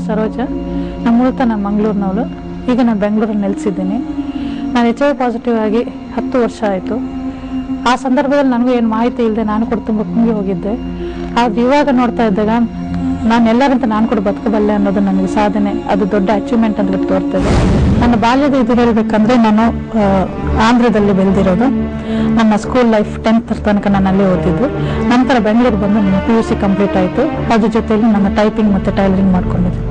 ಸರೋಜ. ನಾನು ಮೂಲತಃ ಮಂಗಳೂರಿನವಳು. ಈಗ ನಾನು ಬೆಂಗಳೂರಲ್ಲಿ ನೆಲೆಸಿದ್ದೀನಿ. ನಾನು HIV ಪಾಸಿಟಿವ್ ಆಗಿ 10 ವರ್ಷ ಆಯಿತು. ಆ ಸಂದರ್ಭದಲ್ಲಿ ನನಗೂ ಏನು ಮಾಹಿತಿ ಇಲ್ಲದೆ ನಾನು ಕೂಡ ತುಂಬ ಕುಂಗಿ ಹೋಗಿದ್ದೆ. ಆದರೆ ಇವಾಗ ನೋಡ್ತಾ ಇದ್ದಾಗ ನಾನು ಎಲ್ಲರಂತ ನಾನು ಕೂಡ ಬದುಕಬಲ್ಲೆ ಅನ್ನೋದು ನನಗೆ ಸಾಧನೆ, ಅದು ದೊಡ್ಡ ಅಚೀವ್ಮೆಂಟ್ ಅಂತ ತೋರ್ತದೆ. ನನ್ನ ಬಾಲ್ಯದ ಇದು ಹೇಳಬೇಕಂದ್ರೆ, ನಾನು ಆಂಧ್ರದಲ್ಲಿ ಬೆಳೆದಿರೋದು. ನನ್ನ ಸ್ಕೂಲ್ ಲೈಫ್ 10th ತನಕ ನಾನು ಅಲ್ಲೇ ಓದಿದ್ದು. ನಂತರ ಬೆಂಗಳೂರು ಬಂದು ನನ್ನ PUC ಕಂಪ್ಲೀಟ್ ಆಯಿತು. ಅದ್ರ ಜೊತೆಯಲ್ಲಿ ನನ್ನ ಟೈಪಿಂಗ್ ಮತ್ತು ಟೈಲರಿಂಗ್ ಮಾಡ್ಕೊಂಡಿದ್ದೆ.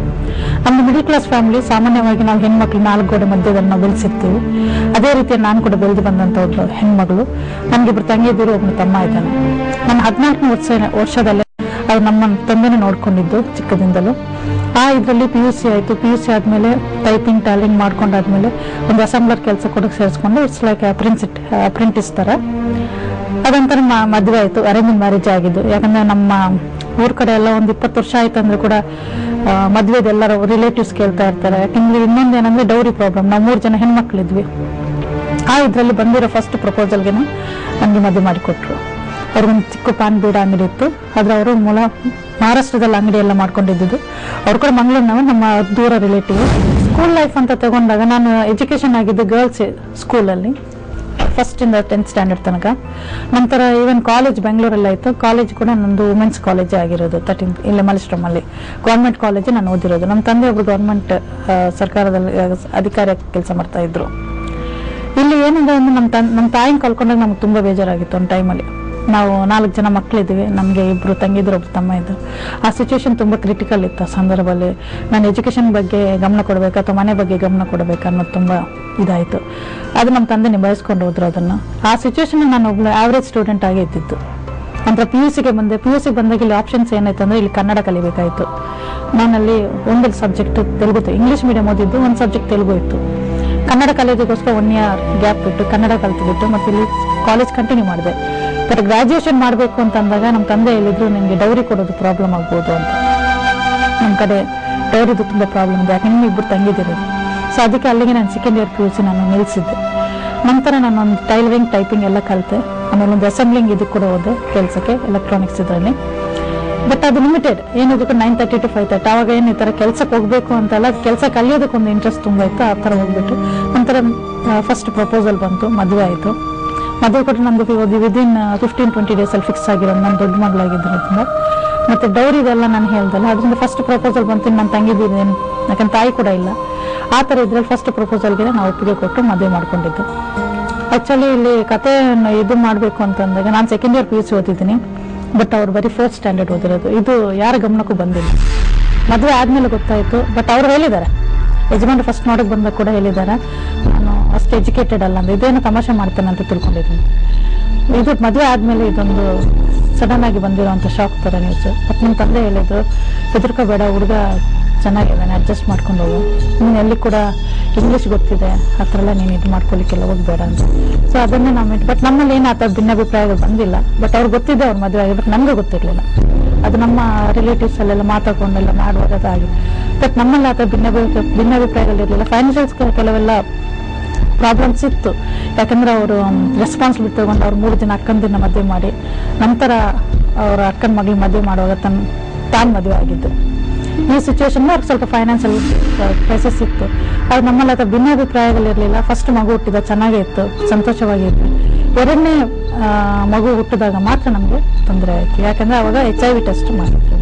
ನಮ್ಮ ಮಿಡಿಲ್ ಕ್ಲಾಸ್ ಫ್ಯಾಮಿಲಿ, ಸಾಮಾನ್ಯವಾಗಿ ನಾವು ಹೆಣ್ಮಕ್ಳು 4 ಗೋಡೆ ಮಧ್ಯದಲ್ಲಿ ನಾವು ಬೆಳೆಸಿರ್ತೀವಿ. ಅದೇ ರೀತಿ ನಾನು ಕೂಡ ಬೆಳೆದು ಬಂದಂಥ ಒಬ್ಬ ಹೆಣ್ಮಗಳು. ನನಗಿಬ್ಬರು ತಂಗಿಯದಿರು, ಒಬ್ಬನು ತಮ್ಮ ಇದ್ದಾನೆ. ನನ್ನ 14ನೇ ವರ್ಷದಲ್ಲೇ ಅವ್ರು ನಮ್ಮ ತಂದೆನೇ ನೋಡ್ಕೊಂಡಿದ್ದು ಚಿಕ್ಕದಿಂದಲೂ. ಇದರಲ್ಲಿ PUC ಆಯಿತು. PUC ಆದಮೇಲೆ ಟೈಪಿಂಗ್ ಟೈಲರಿಂಗ್ ಮಾಡ್ಕೊಂಡಾದ್ಮೇಲೆ ಒಂದು ಅಸೆಂಬ್ಲರ್ ಕೆಲಸ ಕೂಡ ಸೇರಿಸ್ಕೊಂಡು ಇಟ್ಸ್ ಲೈಕ್ ಅಪ್ರೆಂಟಿಸ್ ಥರ. ಅದಂತರ ಮದುವೆ ಆಯಿತು. ಅರೇಂಜ್ ಮ್ಯಾರೇಜ್ ಆಗಿದ್ದು. ಯಾಕಂದರೆ ನಮ್ಮ ಊರ ಕಡೆ ಎಲ್ಲ ಒಂದು 20 ವರ್ಷ ಆಯ್ತು ಅಂದ್ರೆ ಕೂಡ ಮದುವೆದು ಎಲ್ಲರೂ ರಿಲೇಟಿವ್ಸ್ ಕೇಳ್ತಾ ಇರ್ತಾರೆ. ಯಾಕಂದ್ರೆ ಇನ್ನೊಂದೇನಂದ್ರೆ ಡೌರಿ ಪ್ರಾಬ್ಲಮ್. ನಾವು 3 ಜನ ಹೆಣ್ಮಕ್ಳಿದ್ವಿ. ಇದರಲ್ಲಿ ಬಂದಿರೋ ಫಸ್ಟ್ ಪ್ರಪೋಸಲ್ಗೆ ನನಗೆ ಮದುವೆ ಮಾಡಿಕೊಟ್ರು. ಅವ್ರಿಗೊಂದು ಚಿಕ್ಕ ಪಾನ್ ಬೀಡ ಅಂಗಡಿ ಇತ್ತು. ಆದ್ರೆ ಅವರು ಮೂಲ ಮಹಾರಾಷ್ಟ್ರದಲ್ಲಿ ಅಂಗಡಿ ಎಲ್ಲ ಮಾಡ್ಕೊಂಡಿದ್ದು. ಅವ್ರು ಕೂಡ ಮಂಗಳೂರಿನವ, ನಮ್ಮ ದೂರ ರಿಲೇಟಿವ್. ಸ್ಕೂಲ್ ಲೈಫ್ ಅಂತ ತಗೊಂಡಾಗ ನಾನು ಎಜುಕೇಶನ್ ಆಗಿದ್ದು ಗರ್ಲ್ಸ್ ಸ್ಕೂಲಲ್ಲಿ, 1st ಇಂದ 10th ಸ್ಟ್ಯಾಂಡರ್ಡ್ ತನಕ. ನಂತರ ಈವನ್ ಕಾಲೇಜ್ ಬೆಂಗಳೂರಲ್ಲಿ ಆಯಿತು. ಕಾಲೇಜ್ ಕೂಡ ನಂದು ವುಮೆನ್ಸ್ ಕಾಲೇಜೇ ಆಗಿರೋದು. 13th ಇಲ್ಲೇ ಮಲ್ಲೇಶ್ವರಮಲ್ಲಿ ಗೌರ್ಮೆಂಟ್ ಕಾಲೇಜ್ ನಾನು ಓದಿರೋದು. ನಮ್ಮ ತಂದೆ ಒಬ್ರು ಗೌರ್ಮೆಂಟ್ ಸರ್ಕಾರದಲ್ಲಿ ಅಧಿಕಾರಿಯಾಗಿ ಕೆಲಸ ಮಾಡ್ತಾ ಇದ್ರು. ಇಲ್ಲಿ ಏನಿದೆ ಅಂದ್ರೆ ನಮ್ಮ ತಾಯಿನ ಕಳ್ಕೊಂಡಾಗ ನಮ್ಗೆ ತುಂಬ ಬೇಜಾರಾಗಿತ್ತು. ಒಂದು ಟೈಮಲ್ಲಿ ನಾವು 4 ಜನ ಮಕ್ಕಳಿದ್ವಿ. ನಮಗೆ 2 ತಂಗಿದ್ರು, ಒಬ್ರು ತಮ್ಮ ಇದ್ರು. ಆ ಸಿಚುವೇಶನ್ ತುಂಬ ಕ್ರಿಟಿಕಲ್ ಇತ್ತು. ಆ ಸಂದರ್ಭದಲ್ಲಿ ನಾನು ಎಜುಕೇಷನ್ ಬಗ್ಗೆ ಗಮನ ಕೊಡಬೇಕು ಅಥವಾ ಮನೆ ಬಗ್ಗೆ ಗಮನ ಕೊಡಬೇಕು ಅನ್ನೋದು ತುಂಬ ಇದಾಯಿತು. ಅದು ನಮ್ಮ ತಂದೆ ನಿಭಾಯಿಸ್ಕೊಂಡು ಹೋದ್ರು ಅದನ್ನು. ಆ ಸಿಚುವೇಶನ್ ನಾನು ಒಬ್ಬಳು ಆವ್ರೇಜ್ ಸ್ಟೂಡೆಂಟ್ ಆಗಿ ಇದ್ದಿತ್ತು. ನಂತರ PUCಗೆ ಬಂದೆ. PUCಗೆ ಬಂದಾಗ ಇಲ್ಲಿ ಆಪ್ಷನ್ಸ್ ಏನಾಯ್ತು ಅಂದರೆ, ಇಲ್ಲಿ ಕನ್ನಡ ಕಲಿಬೇಕಾಯಿತು. ನಾನಲ್ಲಿ ಒಂದು ಸಬ್ಜೆಕ್ಟ್ ತೆಲುಗು, ಇಂಗ್ಲೀಷ್ ಮೀಡಿಯಂ ಓದಿದ್ದು, ಒಂದು ಸಬ್ಜೆಕ್ಟ್ ತೆಲುಗು ಇತ್ತು. ಕನ್ನಡ ಕಲಿಯೋದಕ್ಕೋಸ್ಕರ 1 year ಗ್ಯಾಪ್ ಬಿಟ್ಟು ಕನ್ನಡ ಕಲ್ತ್ಬಿಟ್ಟು ಮತ್ತೆ ಇಲ್ಲಿ ಕಾಲೇಜ್ ಕಂಟಿನ್ಯೂ ಮಾಡಿದೆ. ಬಟ್ ಗ್ರಾಜುಯೇಷನ್ ಮಾಡಬೇಕು ಅಂತ ಅಂದಾಗ ನಮ್ಮ ತಂದೆ ಹೇಳಿದ್ರು, ನಿಮಗೆ ಡೌರಿ ಕೊಡೋದು ಪ್ರಾಬ್ಲಮ್ ಆಗ್ಬೋದು ಅಂತ. ನಮ್ಮ ಕಡೆ ಡೌರಿದು ತುಂಬ ಪ್ರಾಬ್ಲಮ್ ಇದೆ, ಯಾಕೆ ನಿಮ್ಗೆ 2 ತಂಗಿದಿರೋದು. ಸೊ ಅದಕ್ಕೆ ಅಲ್ಲಿಗೆ ನಾನು 2nd year PUC ನಾನು ನಿಲ್ಲಿಸಿದ್ದೆ. ನಂತರ ನಾನು ಒಂದು ಟೈಲರಿಂಗ್ ಟೈಪಿಂಗ್ ಎಲ್ಲ ಕಲಿತೆ. ಆಮೇಲೆ ಒಂದು ಅಸೆಂಬ್ಲಿಂಗ್ ಇದಕ್ಕೆ ಕೂಡ ಹೋದೆ ಕೆಲಸಕ್ಕೆ, ಎಲೆಕ್ಟ್ರಾನಿಕ್ಸ್ ಇದರಲ್ಲಿ. ಬಟ್ ಅದು ಲಿಮಿಟೆಡ್. ಏನಿದಕ್ಕೆ 9:30 to 5:30. ಆವಾಗ ಏನು ಈ ಥರ ಕೆಲಸಕ್ಕೆ ಹೋಗಬೇಕು ಅಂತಲ್ಲ, ಕೆಲಸ ಕಲಿಯೋದಕ್ಕೆ ಒಂದು ಇಂಟ್ರೆಸ್ಟ್ ತುಂಬ ಇತ್ತು. ಆ ಥರ ಹೋಗ್ಬಿಟ್ಟು ನಂತರ ಫಸ್ಟ್ ಪ್ರಪೋಸಲ್ ಬಂತು, ಮದುವೆ ಆಯಿತು. ಮದುವೆ ಕೊಟ್ಟು ನಂದು ವಿದಿನ್ 15-20 days ಫಿಕ್ಸ್ ಆಗಿರೋದು. ನಾನು ದೊಡ್ಡ ಮಗಳಾಗಿದ್ದರಿಂದ ಮತ್ತೆ ಡೌರಿ ಇದೆಲ್ಲ ನಾನು ಹೇಳ್ದಲ್ಲ, ಅದರಿಂದ ಫಸ್ಟ್ ಪ್ರಪೋಸಲ್ ಬಂತು. ನನ್ನ ತಂಗಿದ್ದೇನು, ಯಾಕಂದ್ರೆ ತಾಯಿ ಕೂಡ ಇಲ್ಲ. ಆ ಥರ ಇದ್ರಲ್ಲಿ ಫಸ್ಟ್ ಪ್ರಪೋಸಲ್ಗೆ ನಾವು ಒಪ್ಪಿಗೆ ಕೊಟ್ಟು ಮದುವೆ ಮಾಡ್ಕೊಂಡಿದ್ದು. ಆ್ಯಕ್ಚುಲಿ ಇಲ್ಲಿ ಕತೆ ಇದು ಮಾಡಬೇಕು ಅಂತಂದಾಗ ನಾನು 2nd year PUC ಓದಿದ್ದೀನಿ. ಬಟ್ ಅವ್ರು ಬರೀ 4th ಸ್ಟ್ಯಾಂಡರ್ಡ್ ಓದಿರೋದು. ಇದು ಯಾರ ಗಮನಕ್ಕೂ ಬಂದಿಲ್ಲ. ಮದುವೆ ಆದಮೇಲೆ ಗೊತ್ತಾಯಿತು. ಬಟ್ ಅವ್ರು ಹೇಳಿದ್ದಾರೆ, ಯಜಮಾನ್ರು ಫಸ್ಟ್ ನೋಡಕ್ಕೆ ಬಂದಾಗ ಕೂಡ ಹೇಳಿದ್ದಾರೆ, ನಾನು ಅಷ್ಟು ಎಜುಕೇಟೆಡ್ ಅಲ್ಲ ಅಂದ್ರೆ, ಇದೇನು ತಮಾಷೆ ಮಾಡ್ತೇನೆ ಅಂತ ತಿಳ್ಕೊಂಡಿದ್ದೀನಿ. ಇದು ಮದುವೆ ಆದಮೇಲೆ ಇದೊಂದು ಸಡನ್ ಆಗಿ ಬಂದಿರೋಂಥ ಶಾಕ್ ಥರ ನ್ಯೂಸ್. ಮತ್ತು ನಿಮ್ಮ ತಂದೆ ಹೇಳಿದ್ರು, ಹೆದರ್ಕೋಬೇಡ, ಹುಡುಗ ಚೆನ್ನಾಗಿದ್ದಾನೆ, ಅಡ್ಜಸ್ಟ್ ಮಾಡ್ಕೊಂಡು ಹೋಗು, ನೀನು ಎಲ್ಲಿ ಕೂಡ ಇಂಗ್ಲೀಷ್ ಗೊತ್ತಿದೆ, ಆ ಥರ ಎಲ್ಲ ನೀನು ಇದು ಮಾಡ್ಕೊಲಿಕ್ಕೆಲ್ಲ ಹೋಗ್ಬೇಡ ಅಂತ. ಸೊ ಅದನ್ನೇ ನಾವು ಬಟ್ ನಮ್ಮಲ್ಲಿ ಏನು ಆ ಥರ ಭಿನ್ನಾಭಿಪ್ರಾಯಗಳು ಬಂದಿಲ್ಲ. ಬಟ್ ಅವ್ರು ಗೊತ್ತಿದ್ದೆ ಅವ್ರ ಮದುವೆ ಆಗಿ, ಬಟ್ ನಮಗೂ ಗೊತ್ತಿರಲಿಲ್ಲ. ಅದು ನಮ್ಮ ರಿಲೇಟಿವ್ಸ್ ಅಲ್ಲೆಲ್ಲ ಮಾತಾಡ್ಕೊಂಡೆಲ್ಲ ಮಾಡುವಾಗದಾಗಿ. ಬಟ್ ನಮ್ಮಲ್ಲಿ ಆ ಥರ ಭಿನ್ನಾಭಿಪ್ರಾಯಗಳಿರಲಿಲ್ಲ. ಫೈನಾನ್ಷಿಯಲ್ಸ್ ಕೆಲವೆಲ್ಲ ಪ್ರಾಬ್ಲಮ್ಸ್ ಇತ್ತು. ಯಾಕಂದ್ರೆ ಅವರು ರೆಸ್ಪಾನ್ಸಿಬಿಲಿಟಿ ತಗೊಂಡು ಅವ್ರು 3 ಜನ ಅಕ್ಕಂದಿನ ಮದುವೆ ಮಾಡಿ ನಂತರ ಅವರ ಅಕ್ಕನ ಮಗಳಿಗೆ ಮದುವೆ ಮಾಡುವಾಗ ತಾನು ಮದುವೆ ಆಗಿದ್ದು. ಈ ಸಿಚುವೇಶನ್ ಅವ್ರಿಗೆ ಸ್ವಲ್ಪ ಫೈನಾನ್ಷಿಯಲ್ ಕ್ರೈಸಿಸ್ ಇತ್ತು. ಅದು ನಮ್ಮಲ್ಲಿ ಅಥವಾ ಭಿನ್ನಾಭಿಪ್ರಾಯಗಳಿರಲಿಲ್ಲ. ಫಸ್ಟ್ ಮಗು ಹುಟ್ಟಿದ ಚೆನ್ನಾಗೇ ಇತ್ತು, ಸಂತೋಷವಾಗಿತ್ತು. 2ನೇ ಮಗು ಹುಟ್ಟಿದಾಗ ಮಾತ್ರ ನಮಗೆ ತೊಂದರೆ ಆಯಿತು. ಯಾಕಂದ್ರೆ ಅವಾಗ HIV ಟೆಸ್ಟ್ ಮಾಡಿದ್ರು.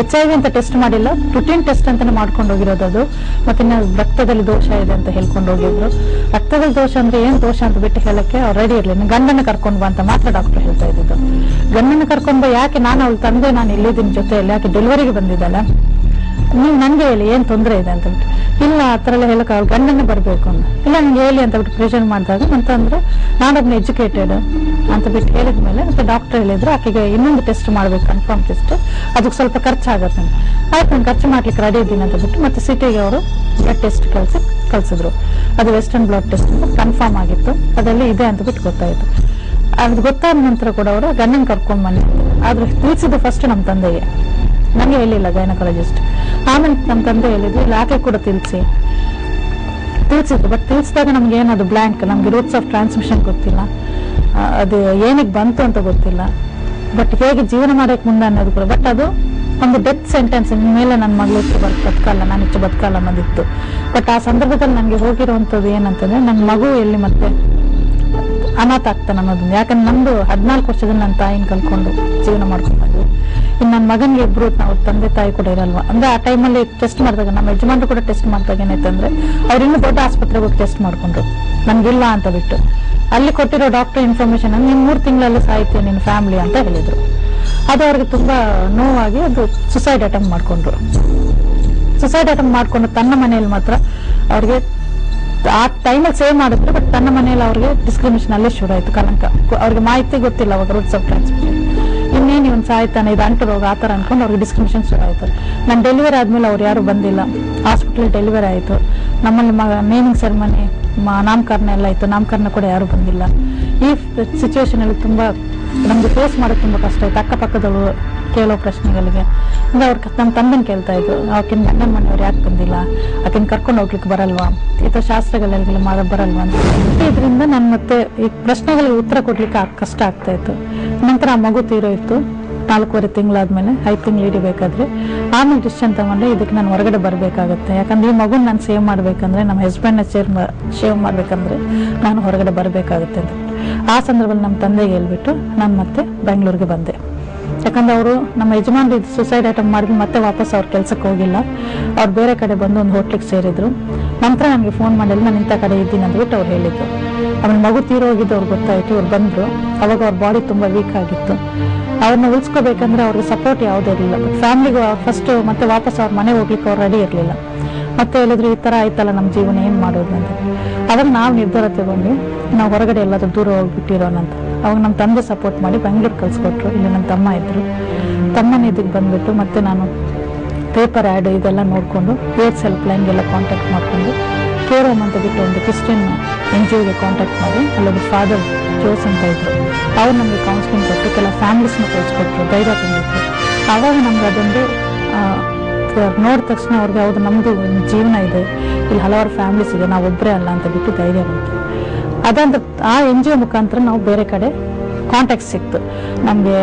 HIV ಅಂತ ಟೆಸ್ಟ್ ಮಾಡಿಲ್ಲ, ರುಟೀನ್ ಟೆಸ್ಟ್ ಅಂತಾನೆ ಮಾಡ್ಕೊಂಡು ಹೋಗಿರೋದು ಅದು. ಮತ್ತೆ ಇನ್ನು ರಕ್ತದಲ್ಲಿ ದೋಷ ಇದೆ ಅಂತ ಹೇಳ್ಕೊಂಡು ಹೋಗಿದ್ರು. ರಕ್ತದಲ್ಲಿ ದೋಷ ಅಂದ್ರೆ ಏನ್ ದೋಷ ಅಂತ ಬಿಟ್ಟು ಹೇಳಕ್ಕೆ ಅವ್ರು ರೆಡಿ ಇರಲಿಲ್ಲ. ಗಂಡನ ಕರ್ಕೊಂಡು ಬಾ ಅಂತ ಮಾತ್ರ ಡಾಕ್ಟರ್ ಹೇಳ್ತಾ ಇದ್ದಿದ್ದು. ಗಂಡನ ಕರ್ಕೊಂಡು ಬಾ, ಯಾಕೆ ನಾನು ಅವಳ ತಂದೆ, ನಾನು ಇಲ್ಲಿದ್ದೀನಿ ಜೊತೆಯಲ್ಲಿ, ಯಾಕೆ ಡೆಲಿವರಿಗೆ ಬಂದಿದ್ದಲ್ಲ, ನೀವು ನನಗೆ ಹೇಳಿ ಏನು ತೊಂದರೆ ಇದೆ ಅಂತ ಬಿಟ್ಟು. ಇಲ್ಲ ಆ ಥರ ಎಲ್ಲ ಹೇಳಕ್ಕೆ ಅವ್ರು ಗಂಡನೇ ಬರಬೇಕು ಅಂತ. ಇಲ್ಲ ನಂಗೆ ಹೇಳಿ ಅಂತ ಬಿಟ್ಟು ಪ್ರೆಷರ್ ಮಾಡಿದಾಗ ಅಂತಂದ್ರೆ ನಾನೊಬ್ಬನ ಎಜುಕೇಟೆಡ್ ಅಂತ ಬಿಟ್ಟು ಹೇಳಿದ್ಮೇಲೆ ಮತ್ತೆ ಡಾಕ್ಟರ್ ಹೇಳಿದ್ರು, ಆಕೆಗೆ ಇನ್ನೊಂದು ಟೆಸ್ಟ್ ಮಾಡ್ಬೇಕು, ಕನ್ಫರ್ಮ್ ಟೆಸ್ಟ್, ಅದಕ್ಕೆ ಸ್ವಲ್ಪ ಖರ್ಚಾಗತ್ತೆ. ಆಯ್ತು, ನಾನು ಖರ್ಚು ಮಾಡ್ಲಿಕ್ಕೆ ರೆಡಿ ಇದ್ದೀನಿ ಅಂತ ಬಿಟ್ಟು ಮತ್ತೆ ಸಿಟಿಗೆ ಅವರು ಬ್ಲಡ್ ಟೆಸ್ಟ್ ಕಳಿಸಿದ್ರು. ಅದು ವೆಸ್ಟರ್ನ್ ಬ್ಲಡ್ ಟೆಸ್ಟ್ ಕನ್ಫರ್ಮ್ ಆಗಿತ್ತು, ಅದರಲ್ಲಿ ಇದೆ ಅಂತ ಬಿಟ್ಟು ಗೊತ್ತಾಯಿತು. ಅದು ಗೊತ್ತಾದ ನಂತರ ಕೂಡ ಅವರು ಗಂಡನ ಕರ್ಕೊಂಡ್ ಬನ್ನಿ ಆದ್ರೆ ತಿಳಿಸಿದ್ದು ಫಸ್ಟ್ ನಮ್ಮ ತಂದೆಗೆ, ನನಗೆ ಹೇಳಿಲ್ಲ ಗೈನಕಾಲಜಿಸ್ಟ್. ಆಮೇಲೆ ನಮ್ಮ ತಂದೆ ಹೇಳಿದ್ರು, ಇಲ್ಲ ಆಕೆ ಕೂಡ ತಿಳಿಸಿದ್ರು. ಬಟ್ ತಿಳಿಸಿದಾಗ ನಮ್ಗೆ ಏನದು ಬ್ಲ್ಯಾಂಕ್, ನಮ್ಗೆ ರೂಟ್ಸ್ ಆಫ್ ಟ್ರಾನ್ಸ್ಮಿಷನ್ ಗೊತ್ತಿಲ್ಲ, ಅದು ಏನಕ್ಕೆ ಬಂತು ಅಂತ ಗೊತ್ತಿಲ್ಲ, ಬಟ್ ಹೇಗೆ ಜೀವನ ಮಾಡೋಕೆ ಮುಂದೆ ಅನ್ನೋದು ಕೂಡ. ಬಟ್ ಅದು ಒಂದು ಡೆತ್ ಸೆಂಟೆನ್ಸ್ ಮೇಲೆ ನನ್ನ ಮಗಳು ಬದುಕಲ್ಲ, ನಾನು ಹೆಚ್ಚು ಬದುಕಲ್ಲ ಅನ್ನೋದಿತ್ತು. ಬಟ್ ಆ ಸಂದರ್ಭದಲ್ಲಿ ನನಗೆ ಹೋಗಿರುವಂಥದ್ದು ಏನಂತಂದ್ರೆ ನನ್ನ ಮಗು ಎಲ್ಲಿ ಮತ್ತೆ ಅನಾಥ ಆಗ್ತಾನೆ ಅನ್ನೋದನ್ನ. ಯಾಕಂದ್ರೆ ನಮ್ದು 14 ವರ್ಷದಲ್ಲಿ ನನ್ನ ತಾಯಿನ ಕಲ್ಕೊಂಡು ಜೀವನ ಮಾಡ್ಕೊಂಡ್ಬಂದ್ವಿ. ಇನ್ನು ನನ್ನ ಮಗನಿಗೆ ಇಬ್ರು ನಾವು ತಂದೆ ತಾಯಿ ಕೂಡ ಇರಲ್ವಾ ಅಂದ್ರೆ ಆ ಟೈಮಲ್ಲಿ ಟೆಸ್ಟ್ ಮಾಡಿದಾಗ ನಮ್ಮ ಯಜಮಾನ್ರು ಕೂಡ ಟೆಸ್ಟ್ ಮಾಡಿದಾಗ ಏನಾಯ್ತಂದ್ರೆ ಅವ್ರು ಇನ್ನೂ ದೊಡ್ಡ ಆಸ್ಪತ್ರೆಗೆ ಹೋಗಿ ಟೆಸ್ಟ್ ಮಾಡ್ಕೊಂಡ್ರು, ನನ್ಗಿಲ್ಲ ಅಂತ ಬಿಟ್ಟು. ಅಲ್ಲಿ ಕೊಟ್ಟಿರೋ ಡಾಕ್ಟರ್ ಇನ್ಫಾರ್ಮೇಶನ್ ನೀನ್ 3 ತಿಂಗಳಲ್ಲಿ ಸಾಯ್ತೀಯ ನಿನ್ನ ಫ್ಯಾಮಿಲಿ ಅಂತ ಹೇಳಿದ್ರು. ಅದು ಅವ್ರಿಗೆ ತುಂಬಾ ನೋವಾಗಿ ಅದು ಸುಸೈಡ್ ಅಟೆಂಪ್ಟ್ ಮಾಡ್ಕೊಂಡ್ರು. ಸುಸೈಡ್ ಅಟೆಂಪ್ಟ್ ಮಾಡ್ಕೊಂಡು ತನ್ನ ಮನೆಯಲ್ಲಿ ಮಾತ್ರ ಅವ್ರಿಗೆ ಆ ಟೈಮಲ್ಲಿ ಸೇವ್ ಮಾಡಿದ್ರು, ಬಟ್ ತನ್ನ ಮನೆಯಲ್ಲಿ ಅವ್ರಿಗೆ ಡಿಸ್ಕ್ರಿಮಿನೇಷನ್ ಅಲ್ಲೇ ಶುರು ಆಯ್ತು. ಕಲಂಕ ಅವ್ರಿಗೆ ಮಾಹಿತಿ ಗೊತ್ತಿಲ್ಲ ಅವಾಗ ರೂಟ್ಸ್ ಆಫ್ ಟ್ರಾನ್ಸ್ಮಿಷನ್, ಇನ್ನೇನು ಇವನ್ ಸಾಯ್ತಾನೆ, ಇದು ಅಂಟು ರೋಗ ಆತರ ಅನ್ಕೊಂಡು ಅವ್ರಿಗೆ ಡಿಸ್ಕ್ರಿಮಿನೇಷನ್ ಶುರು ಆಯ್ತು. ನಾನು ಡೆಲಿವರಿ ಆದ್ಮೇಲೆ ಅವ್ರು ಯಾರು ಬಂದಿಲ್ಲ, ಹಾಸ್ಪಿಟಲ್ ಡೆಲಿವರಿ ಆಯ್ತು. ನಮ್ಮಲ್ಲಿ ನೇಮಿಂಗ್ ಸೆರೆಮನಿ ನಾಮಕರಣ ಎಲ್ಲ ಆಯ್ತು, ನಾಮಕರಣ ಕೂಡ ಯಾರು ಬಂದಿಲ್ಲ. ಈ ಸಿಚುವೇಶನ್ ಅಲ್ಲಿ ತುಂಬಾ ನಮ್ಗೆ ಫೇಸ್ ಮಾಡೋದು ತುಂಬಾ ಕಷ್ಟ ಆಯ್ತು. ಅಕ್ಕಪಕ್ಕದವರು ಕೇಳೋ ಪ್ರಶ್ನೆಗಳಿಗೆ ಅಂದ್ರೆ ಅವ್ರ ನಮ್ಮ ತಂದೆನ ಕೇಳ್ತಾ ಇದ್ರು, ಆಕಿನ ಗಂಡನ ಮನೆಯವ್ರು ಯಾಕೆ ಬಂದಿಲ್ಲ, ಆಕಿನ ಕರ್ಕೊಂಡು ಹೋಗ್ಲಿಕ್ಕೆ ಬರಲ್ವಾ, ಈ ತರ ಶಾಸ್ತ್ರಗಳೆಲ್ಲ ಮಾಡಕ್ ಬರಲ್ವಾ ಅಂತ. ಇದರಿಂದ ನಾನು ಮತ್ತೆ ಈ ಪ್ರಶ್ನೆಗಳಿಗೆ ಉತ್ತರ ಕೊಡ್ಲಿಕ್ಕೆ ಕಷ್ಟ ಆಗ್ತಾ ಇತ್ತು. ನಂತರ ಆ ಮಗು ತೀರೋಯ್ತು. 4.5 ತಿಂಗಳಾದ್ಮೇಲೆ 5 ತಿಂಗಳು ಹಿಡಿಬೇಕಾದ್ರೆ ಆಮೇಲೆ ಡಿಸಿಷನ್ ತಗೊಂಡೆ, ಇದಕ್ಕೆ ನಾನು ಹೊರಗಡೆ ಬರ್ಬೇಕಾಗತ್ತೆ. ಯಾಕಂದ್ರೆ ಈ ಮಗುನ್ ನಾನು ಸೇವ್ ಮಾಡ್ಬೇಕಂದ್ರೆ, ನಮ್ಮ ಹಸ್ಬೆಂಡ್ನ ಸೇವ್ ಮಾಡ್ಬೇಕಂದ್ರೆ ನಾನು ಹೊರಗಡೆ ಬರ್ಬೇಕಾಗತ್ತೆ ಅಂತ. ಆ ಸಂದರ್ಭದಲ್ಲಿ ನಮ್ಮ ತಂದೆಗೆ ಹೇಳ್ಬಿಟ್ಟು ನಾನು ಮತ್ತೆ ಬೆಂಗಳೂರಿಗೆ ಬಂದೆ. ಯಾಕಂದ್ರೆ ಅವರು ನಮ್ಮ ಯಜಮಾನ್ರು ಸುಸೈಡ್ ಅಟೆಂಪ್ಟ್ ಮಾಡಿದ್ರು, ಮತ್ತೆ ವಾಪಸ್ ಅವ್ರ ಕೆಲ್ಸಕ್ಕೆ ಹೋಗಿಲ್ಲ. ಅವ್ರು ಬೇರೆ ಕಡೆ ಬಂದು ಒಂದು ಹೋಟ್ಲಿಗೆ ಸೇರಿದ್ರು. ನಂತರ ನನಗೆ ಫೋನ್ ಮಾಡಿಲ್ಲ, ನಾನು ಇಂಥ ಕಡೆ ಇದ್ದೀನಿ ಅಂದ್ಬಿಟ್ಟು ಅವ್ರು ಹೇಳಿದ್ರು. ಆಮೇಲೆ ಮಗು ತೀರೋಗಿದ್ದು ಅವ್ರಿಗೆ ಗೊತ್ತಾಯ್ತು. ಅವ್ರು ಬಂದ್ರು, ಅವಾಗ ಅವ್ರ ಬಾಡಿ ತುಂಬಾ ವೀಕ್ ಆಗಿತ್ತು. ಅವ್ರನ್ನ ಉಳಿಸ್ಕೋಬೇಕಂದ್ರೆ ಅವ್ರಿಗೆ ಸಪೋರ್ಟ್ ಯಾವುದೇ ಇರಲಿಲ್ಲ. ಬಟ್ ಫ್ಯಾಮಿಲಿಗೆ ಫಸ್ಟ್ ಮತ್ತೆ ವಾಪಸ್ ಅವ್ರ ಮನೆ ಹೋಗ್ಲಿಕ್ಕೆ ಅವ್ರು ರೆಡಿ ಇರಲಿಲ್ಲ. ಮತ್ತೆ ಹೇಳಿದ್ರು ಈ ತರ ಆಯ್ತಲ್ಲ ನಮ್ಮ ಜೀವನ ಏನ್ ಮಾಡೋದು ಅಂತ. ಅವಾಗ ನಾವು ನಿರ್ಧಾರ ತಗೊಂಡು ನಾವು ಹೊರಗಡೆ ಎಲ್ಲಾದ್ರೂ ದೂರ ಹೋಗ್ಬಿಟ್ಟಿರೋಣ ಅಂತ. ಅವಾಗ ನಮ್ಮ ತಂದೆ ಸಪೋರ್ಟ್ ಮಾಡಿ ಬೆಂಗಳೂರು ಕಳ್ಸಿಕೊಟ್ರು. ಇಲ್ಲಿ ನನ್ನ ತಮ್ಮ ಇದ್ರು, ತಮ್ಮನ ಇದಕ್ಕೆ ಬಂದ್ಬಿಟ್ಟು ಮತ್ತೆ ನಾನು ಪೇಪರ್ ಆ್ಯಡ್ ಇದೆಲ್ಲ ನೋಡಿಕೊಂಡು ಏಡ್ಸ್ ಹೆಲ್ಪ್ ಲೈನ್ಗೆಲ್ಲ ಕಾಂಟ್ಯಾಕ್ಟ್ ಮಾಡಿಕೊಂಡು ಕೇರ್ ಹೋಮ್ ಅಂತ ಬಿಟ್ಟು ಒಂದು ಕ್ರಿಶ್ಚಿಯನ್ NGOಗೆ ಕಾಂಟ್ಯಾಕ್ಟ್ ಮಾಡಿ ಅಲ್ಲೊಬ್ಬರು ಫಾದರ್ ಜೋಸ್ ಅಂತ ಇದ್ರು. ಅವ್ರು ನಮಗೆ ಕೌನ್ಸಿಲಿಂಗ್ ಕೊಟ್ಟು ಕೆಲವು ಫ್ಯಾಮಿಲೀಸ್ನ ಕಳಿಸ್ಕೊಟ್ರು, ಧೈರ್ಯ ತಂದಿದ್ರು. ಆವಾಗ ನಮ್ಗೆ ಅದೊಂದು ನೋಡಿದ ತಕ್ಷಣ ಅವ್ರಿಗೆ ಹೌದು ನಮ್ದು ಜೀವನ ಇದೆ, ಇಲ್ಲಿ ಹಲವಾರು ಫ್ಯಾಮಿಲೀಸ್ ಇದೆ, ನಾವು ಒಬ್ಬರೇ ಅಲ್ಲ ಅಂತ ಬಿಟ್ಟು ಧೈರ್ಯ ಬಂತು. ಅದಂತ ಆ NGO ಮುಖಾಂತರ ನಾವು ಬೇರೆ ಕಡೆ ಕಾಂಟ್ಯಾಕ್ಟ್ ಸಿಕ್ತು ನಮಗೆ.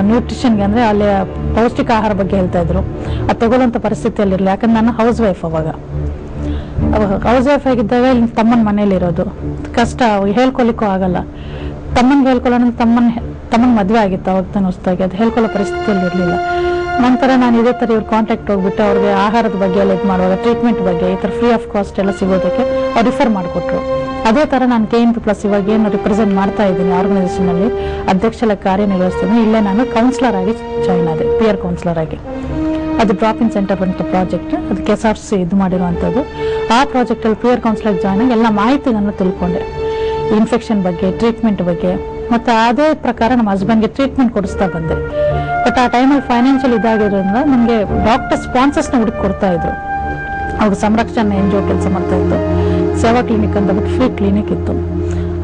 ನ್ಯೂಟ್ರಿಷನ್ಗೆ ಅಂದ್ರೆ ಅಲ್ಲಿ ಪೌಷ್ಟಿಕ ಆಹಾರ ಬಗ್ಗೆ ಹೇಳ್ತಾ ಇದ್ರು. ಅದು ತಗೊಳ್ಳೋಂಥ ಪರಿಸ್ಥಿತಿಯಲ್ಲಿರಲಿಲ್ಲ. ಯಾಕಂದ್ರೆ ನಾನು ಹೌಸ್ ವೈಫ್ ಆಗಿದ್ದಾಗ ಇಲ್ಲಿ ತಮ್ಮನ ಮನೇಲಿ ಇರೋದು ಕಷ್ಟ, ಹೇಳ್ಕೊಲಿಕ್ಕೂ ಆಗಲ್ಲ. ತಮ್ಮನ್ಗೆ ಹೇಳ್ಕೊಳ್ಳೋ ತಮ್ಮನ ಮದುವೆ ಆಗಿತ್ತು ಅವಾಗ ತಾನು ಹೊಸದಾಗಿ, ಅದು ಹೇಳ್ಕೊಳ್ಳೋ ಪರಿಸ್ಥಿತಿಯಲ್ಲಿ ಇರಲಿಲ್ಲ. ನಂತರ ನಾನು ಇದೇ ತರ ಇವ್ರ ಕಾಂಟ್ಯಾಕ್ಟ್ ಹೋಗ್ಬಿಟ್ಟು ಅವ್ರಿಗೆ ಆಹಾರದ ಬಗ್ಗೆ ಎಲ್ಲ ಇದು ಮಾಡುವಾಗ ಟ್ರೀಟ್ಮೆಂಟ್ ಬಗ್ಗೆ ಈ ತರ ಫ್ರೀ ಆಫ್ ಕಾಸ್ಟ್ ಎಲ್ಲ ಸಿಗೋದಕ್ಕೆ ಅವ್ರು ರಿಫರ್ ಮಾಡಿಕೊಟ್ರು. ಅದೇ ತರ ನಾನು KNP+ ಇವಾಗ ಏನು ರಿಪ್ರೆಸೆಂಟ್ ಮಾಡ್ತಾ ಇದ್ದೀನಿ ಆರ್ಗನೈಸೇಷನ್ ಅಲ್ಲಿ ಅಧ್ಯಕ್ಷರಾಗಿ ಕಾರ್ಯನಿರ್ವಹಿಸ್ತೀನಿ. ಇಲ್ಲೇ ನಾನು ಕೌನ್ಸಿಲರ್ ಆಗಿ ಜಾಯ್ನ್ ಆದೆ, ಪಿಯರ್ ಕೌನ್ಸಿಲರ್ ಆಗಿ. ಅದು ಡ್ರಾಪ್ ಇನ್ ಸೆಂಟರ್ ಅಂತ ಪ್ರಾಜೆಕ್ಟ್, ಅದು KSRC ಇದು ಮಾಡಿರುವಂಥದ್ದು. ಆ ಪ್ರಾಜೆಕ್ಟ್ ಅಲ್ಲಿ ಪಿಯರ್ ಕೌನ್ಸಿಲರ್ ಜಾಯ್ನ್ ಆಗಿ ಎಲ್ಲ ಮಾಹಿತಿಗಳನ್ನು ತಿಳ್ಕೊಂಡೆ, ಇನ್ಫೆಕ್ಷನ್ ಬಗ್ಗೆ, ಟ್ರೀಟ್ಮೆಂಟ್ ಬಗ್ಗೆ. ಮತ್ತೆ ಅದೇ ಪ್ರಕಾರ ನಮ್ಮ ಹಸ್ಬೆಂಡ್ಗೆ ಟ್ರೀಟ್ಮೆಂಟ್ ಕೊಡಿಸ್ತಾ ಬಂದೆ. ಬಟ್ ಆ ಟೈಮಲ್ಲಿ ಫೈನಾನ್ಷಿಯಲ್ ಇದಾಗಿರೋದ್ರಿಂದ ನಮಗೆ ಡಾಕ್ಟರ್ ಸ್ಪಾನ್ಸರ್ಸ್ನ ಹುಡುಕಿ ಕೊಡ್ತಾ ಇದ್ರು. ಅವ್ರು ಸಂರಕ್ಷಣೆ NGO ಕೆಲಸ ಮಾಡ್ತಾ ಇತ್ತು. ಸೇವಾ ಕ್ಲಿನಿಕ್ ಅಂತ ಬಿಟ್ಟು ಫ್ರೀ ಕ್ಲಿನಿಕ್ ಇತ್ತು.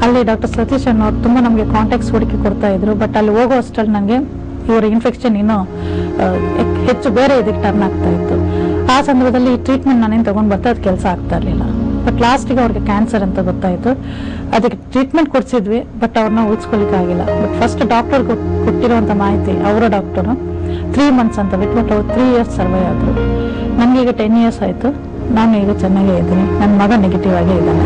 ಅಲ್ಲಿ ಡಾಕ್ಟರ್ ಸತೀಶ್ ಅನ್ನೋರು ತುಂಬ ನಮಗೆ ಕಾಂಟ್ಯಾಕ್ಟ್ಸ್ ಹುಡುಕಿ ಕೊಡ್ತಾ ಇದ್ರು. ಬಟ್ ಅಲ್ಲಿ ಹೋಗೋ ಅಷ್ಟರಲ್ಲಿ ನನಗೆ ಇವರ ಇನ್ಫೆಕ್ಷನ್ ಇನ್ನೂ ಹೆಚ್ಚು ಬೇರೆ ಇದಕ್ಕೆ ಟರ್ನ್ ಆಗ್ತಾ ಇತ್ತು. ಆ ಸಂದರ್ಭದಲ್ಲಿ ಈ ಟ್ರೀಟ್ಮೆಂಟ್ ನಾನೇನು ತಗೊಂಡ್ ಬರ್ತಾ ಅದು ಕೆಲಸ ಆಗ್ತಾ ಇರಲಿಲ್ಲ. ಬಟ್ ಲಾಸ್ಟಿಗೆ ಅವ್ರಿಗೆ ಕ್ಯಾನ್ಸರ್ ಅಂತ ಗೊತ್ತಾಯ್ತು. ಅದಕ್ಕೆ ಟ್ರೀಟ್ಮೆಂಟ್ ಕೊಡ್ಸಿದ್ವಿ, ಬಟ್ ಅವ್ರನ್ನ ಉಳಿಸ್ಕೊಲಿಕ್ಕೆ ಆಗಿಲ್ಲ. ಬಟ್ ಫಸ್ಟ್ ಡಾಕ್ಟರ್ ಕೊಟ್ಟಿರುವಂತ ಮಾಹಿತಿ, ಅವರ ಡಾಕ್ಟರ್ 3 months ಅಂತ ಬಿಟ್ಟು, ಬಟ್ ಅವ್ರು 3 years ಸರ್ವೈವ್ ಆದ್ರು. ನನಗೀಗ 10 years ಆಯ್ತು. ನಾನು ಈಗ ಚೆನ್ನಾಗೇ ಇದ್ದೀನಿ. ನನ್ನ ಮಗ ನೆಗೆಟಿವ್ ಆಗೇ ಇದ್ದಾನೆ.